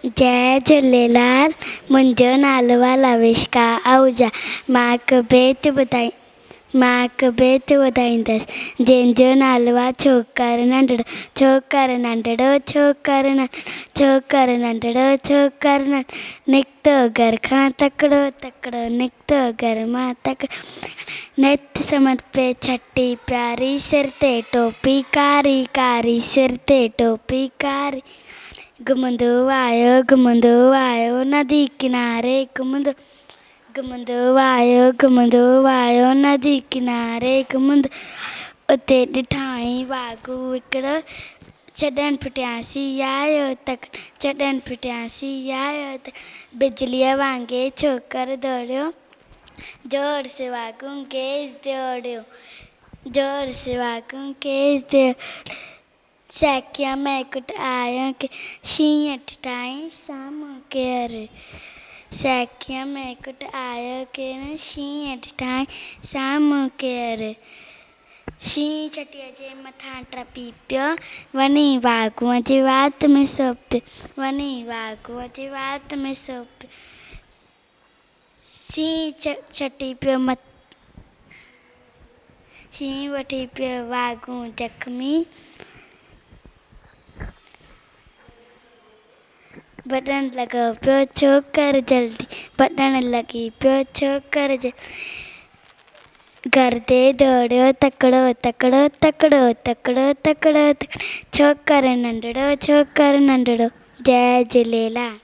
जय झूलेलाल। मुंहिंजो नालो आहे लविष्का आहूजा। मां हिकु बेत ॿुधाईंदसि जंहिंजो नालो आहे छोकरु नंढड़ो। छोकरु नंढड़ो छोकरु नंढड़ो छोकरु नंढड़ो निकितो घर खां तकिड़ो तकिड़ो निकितो घर मां तकिड़ो। नेत समट पे छटी प्यारी सिर ते टोपी कारी कारी सिर ते टोपी कारी। घुमंदो आयो नदी किनारे घुमंदो आयो नदी किनारे घुमंदो। उते ॾिठाई वागू हिकिड़ो छॾण पुठियासी आयो तक छॾण पुठियासी आयो तक। बिजलीअ वांगुरु छोकरु दौड़ियो जोर से वागू गैस दौड़ियो जोर से वागू गैस दौड़ियो। सैकिया में कुट आयो के शींहं ठाई साम्हूं केरु। सैकिया में कुट आयो के न शींहं ठाई साम्हूं केरु। शींहं छटीअ जे मथां टपी पियो वञी वागूअ जी वात में सो पियो शींहं छटी पियो शींहं वठी पियो वागू जख्मी। बटन लॻो पियो छोकरु जल्दी बटन लॻी पियो छोकरु जल्दी। घर ते दौड़ियो तकिड़ो तकिड़ो तकिड़ो तकिड़ो तकिड़ो छोकरु नंढड़ो जय झूलेलाल।